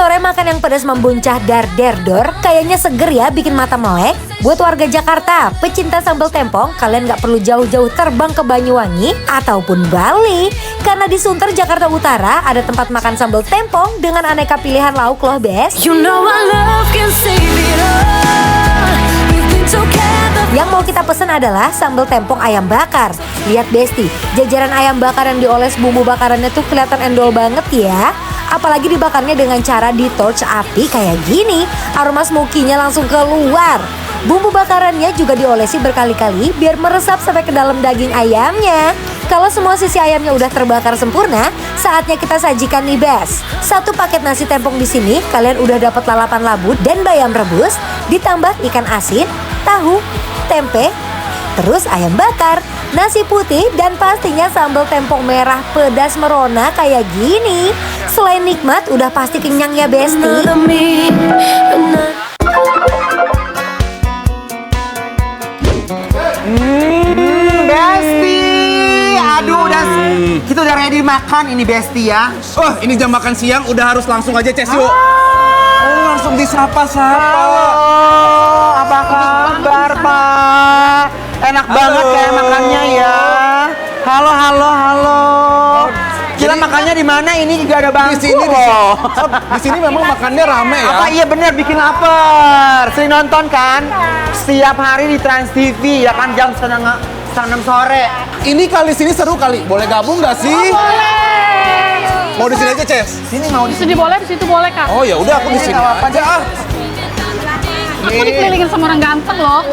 Sore makan yang pedas membuncah dar-der-dor, kayaknya seger ya bikin mata melek. Buat warga Jakarta, pecinta sambal tempong, kalian gak perlu jauh-jauh terbang ke Banyuwangi ataupun Bali. Karena di Sunter, Jakarta Utara, ada tempat makan sambal tempong dengan aneka pilihan lauk loh, Bes. You know our love can save it all. We've been together. Yang mau kita pesen adalah sambal tempong ayam bakar. Lihat Besti, jajaran ayam bakar yang dioles bumbu bakarannya tuh kelihatan endol banget ya. Apalagi dibakarnya dengan cara di torch api kayak gini, aroma smoky-nya langsung keluar. Bumbu bakarannya juga diolesi berkali-kali biar meresap sampai ke dalam daging ayamnya. Kalau semua sisi ayamnya udah terbakar sempurna, saatnya kita sajikan nih, Bes. Satu paket nasi tempong di sini, kalian udah dapat lalapan labu dan bayam rebus, ditambah ikan asin, tahu, tempe, terus ayam bakar, nasi putih, dan pastinya sambal tempong merah pedas merona kayak gini. Selain nikmat, udah pasti kenyang ya, Besti. Another me, Besti, aduh udah kita udah ready makan ini Besti ya. Oh, ini jam makan siang, udah harus langsung aja Ces yuk. Oh, langsung disapa-sapa. Halo, apa kabar Pak? Enak banget kayak makannya ya. Halo, halo, halo. Kita makannya di mana? Ini juga ada bangku. Di sini, di sini memang makannya rame ya. Apa iya bener bikin lapar. Sering nonton kan? Setiap hari di Trans TV ya kan jam setengah 6 sore. Ini kali sini seru kali. Boleh gabung nggak sih? Boleh. Mau di sini aja, Ces? Sini mau Di sini boleh, di situ boleh, Kak. Oh ya udah aku di sini Apa aja. Ah. Aku dikelilingin sama orang ganteng loh.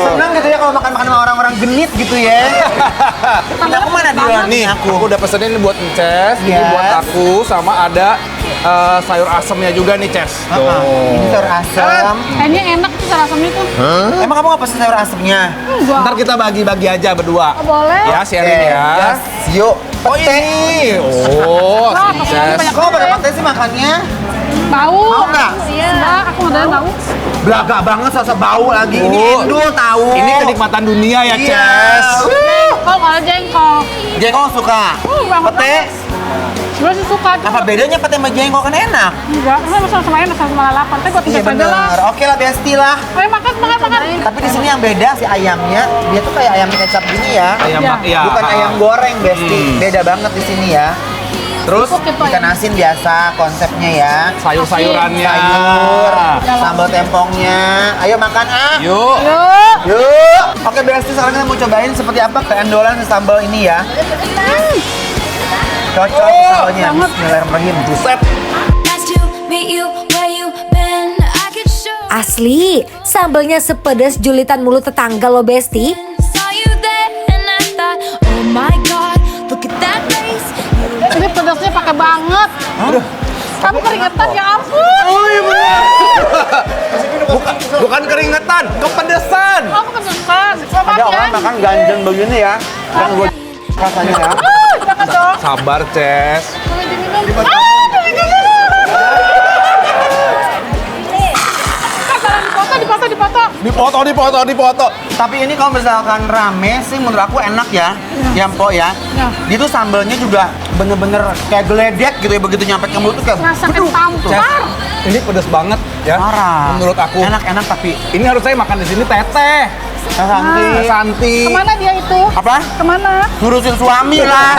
Senang gitu ya kalau makan-makan sama orang-orang genit gitu ya. Ini aku mana dia? Nih, aku udah pesenin buat Ces, ini Yes. buat aku, sama ada sayur asemnya juga nih, Ces. Ini sayur asam. Kayaknya enak tuh rasamnya tuh. Emang kamu nggak pesen sayur asamnya? Enggak. Ntar kita bagi-bagi aja berdua. Oh, boleh. Ya, sharing ya. Yes, yuk. Oh ini. Oh, Wah, si pesenannya Ces. banyak. Kok berapa teh sih makannya? Bau. Mau nggak? Enggak, aku nggak ada bau. Belaga banget sosok bau lagi. Ini Oh. endul tahu. Ini kenikmatan dunia ya, Iya. Ces. Jengkol, kalau jengkol. Jengkol suka. Banget Pete, Gue sih suka. apa bedanya pete sama jengkol kan enak? Enggak, sama-sama enak, sama lalapan. Tapi gue Iya tinggal aja lah. bener. Oke lah Besti lah. Ayo makan, makan. Tapi di sini yang beda si ayamnya, dia tuh kayak ayam kecap gini ya. Ayam Ya. ya. Bukan ayam goreng Besti. Beda banget di sini ya. Terus Ikan asin biasa konsepnya ya. sayur-sayurannya. Sayur, sambal tempongnya. Ayo makan ah. Yuk. Yuk. Yuk. Oke Besti, sekarang kita mau cobain seperti apa keendolan sambal ini ya. Cocok sambalnya. Bismillahirrahmanirrahim. Buset. nice to meet you where you been. I could show. Asli, sambalnya sepedas julitan mulut tetangga lo, Besti. Saw you there and I thought, oh my god, look at that face. Ini pedasnya pakai banget. Kamu keringetan, ya ampun. Oh iya benar. Bukan keringetan, kepedesan. Kamu kesukaan. Coba Ada ya. orang makan ganjen begini ya. Kan gue rasanya ya. Jangan dong. Sabar, Ces. Boleh diminum. Dipoto. Tapi ini kalau misalkan rame sih menurut aku enak ya. Ya Mpok ya. Ya. Dia tuh sambalnya juga bener-bener kayak geledek gitu ya. Begitu nyampe ke mulut tuh kayak Rasa beduh. kentampar. Ini pedes banget ya. Parah. Menurut aku. Enak-enak tapi Ini harus saya makan di sini teteh. Santi. Santi. Kemana dia itu? Apa? Kemana? Ngurusin suami lah.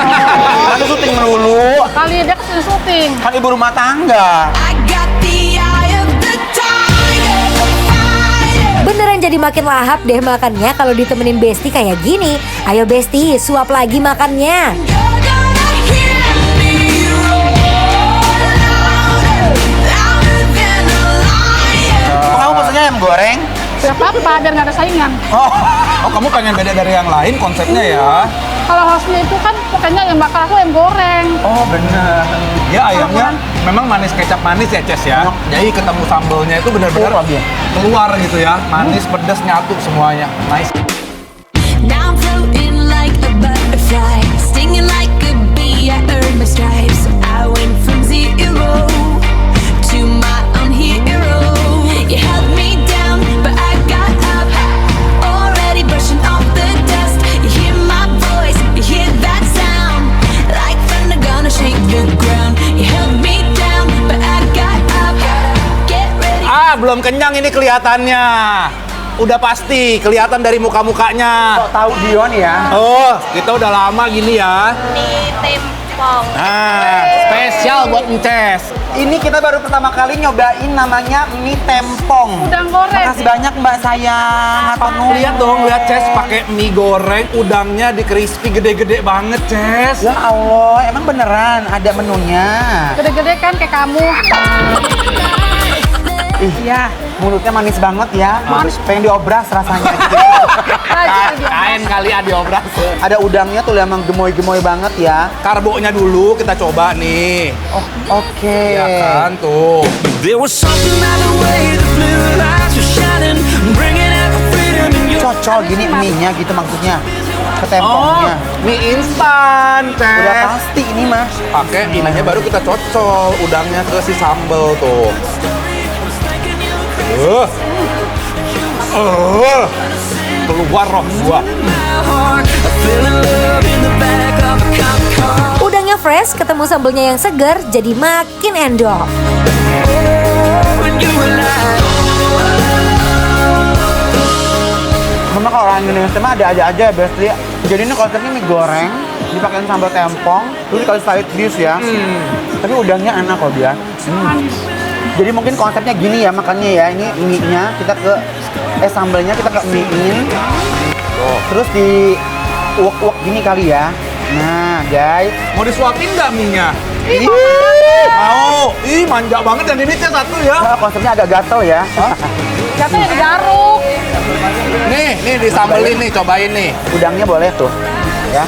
Kan syuting melulu. Kali dia kesini syuting. Kan ibu rumah tangga. I got the eye of the tiger, fighter. Beneran jadi makin lahap deh makannya kalau ditemenin Besti kayak gini. Ayo Besti, suap lagi makannya. You're gonna hear me roar louder, louder than a lion. Kok kamu pesennya ayam goreng? Gak apa-apa, biar gak ada saingan. Oh, kamu pengen beda dari yang lain konsepnya ya? Kalau hostnya itu kan pokoknya yang bakar aku yang goreng. Oh bener. Ya ayamnya memang manis kecap manis ya, Ces ya. Jadi ketemu sambalnya itu benar-benar keluar gitu ya. Manis, pedas nyatu semuanya. Nice. Now I'm floating like a butterfly, stinging like a bee. I earned my stripes. I went from zero to my own hero. You held me down, but I got up. Already brushing off the dust. You hear my voice, you hear that sound, like thunder gonna shake the ground. You held me belum kenyang ini kelihatannya. Udah pasti kelihatan dari muka-mukanya. Kok tahu Dion ya? Oh, kita udah lama gini ya. Mie tempong. Nah, spesial buat Ences. Ini kita baru pertama kali nyobain namanya mie tempong. Udang goreng. Makasih banyak Mbak sayang. Hatur nuhun. Lihat dong, lihat Ces pakai mie goreng, udangnya di crispy gede-gede banget, Ces. Ya Allah, emang beneran ada menunya. Gede-gede kan kayak kamu. Iya, mulutnya manis banget ya. Pengen diobras rasanya. Kain kali adiobras. Ada udangnya tuh emang gemoy-gemoy banget ya. Karbonya dulu kita coba nih. Oh, oke. Ya kan tuh. There was something about the way the blue lights were shining, bringing out the freedom in your Cocol gini mie-nya gitu maksudnya. Ke Oh, tempongnya. mie instan, Udah Ces. pasti ini mah. Pakai ininya baru kita cocol udangnya ke si sambal tuh. Keluar roh gua. heart. I fell in love in the back of a cop car. Udangnya fresh, ketemu sambelnya yang segar, jadi makin endol. When you were lying. Memang kalau orang Indonesia mah ada-ada aja ya, Besti. Jadi ini konsepnya mie goreng, dipakein sambal tempong, terus dikasih side dish ya. Tapi udangnya enak kok dia. Jadi mungkin konsepnya gini ya makannya ya. Ini mie-nya kita ke sambalnya kita ke mie-in. Terus di uak-uak gini kali ya. Nah, guys. Mau disuapin nggak mie-nya? Ih, Mau. Ih, manja banget dan ini Ces satu ya. nah, konsepnya agak gatel ya. Jatuhnya digaruk. Nih disambelin nih, cobain nih. Udangnya boleh tuh. Ya.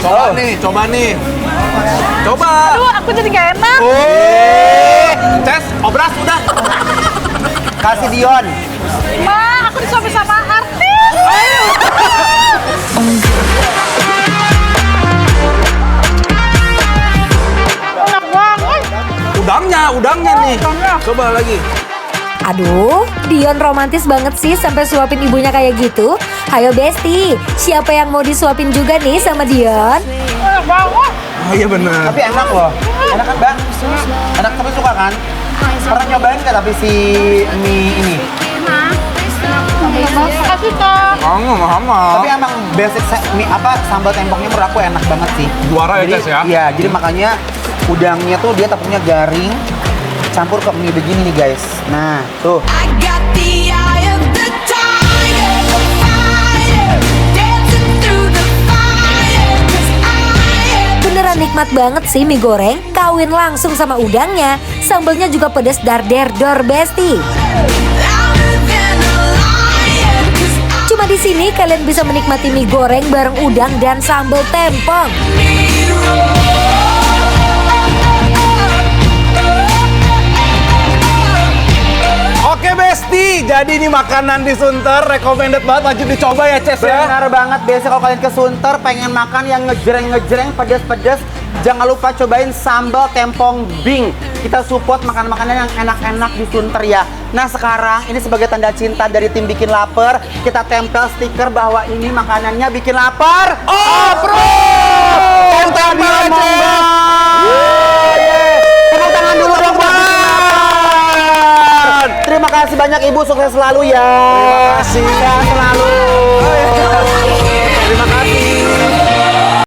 Coba nih, coba nih. Coba. Aduh, aku jadi gak enak. Ces, obras udah. Kasih Dion. Ma, aku disuapin sama artis. Enak banget. Udangnya nih. Coba lagi. Aduh, Dion romantis banget sih sampai suapin ibunya kayak gitu. Hayo Besti, siapa yang mau disuapin juga nih sama Dion? Enak banget. Oh iya bener. Tapi enak loh. Enak kan, Mbak? Enak, tapi suka kan? Pernah nyobain nggak tapi si mie ini? Makasih, Kak. Sama. Tapi emang basic mie sambal tempongnya menurut aku enak banget sih. Juara ya, Jadi, Ces ya? Iya, jadi makanya udangnya tuh dia tepungnya garing campur ke mie begini nih guys. Nah, tuh. I got the eye of the tiger, fire, dancing through the fire, 'cause I am Beneran nikmat banget sih mie goreng, kawin langsung sama udangnya. Sambelnya juga pedas dar-der dor Besti. louder than a lion, 'cause Cuma di sini kalian bisa menikmati mie goreng bareng udang dan sambal tempong. Oke Besti, jadi ini makanan di Sunter recommended banget, wajib dicoba ya Ces ya. Benar banget, biasa kalau kalian ke Sunter pengen makan yang ngejreng-ngejreng, pedas-pedas, jangan lupa cobain sambal tempong bing. Kita support makan-makanan yang enak-enak di Sunter ya. Nah sekarang ini sebagai tanda cinta dari tim Bikin Lapar, kita tempel stiker bahwa ini makanannya bikin lapar. Approve! Tempel aja. Tepuk tangan dulu dong buat Bikin Lapar. Terima kasih banyak Ibu, sukses selalu ya. Terima kasih. Sehat selalu. Terima kasih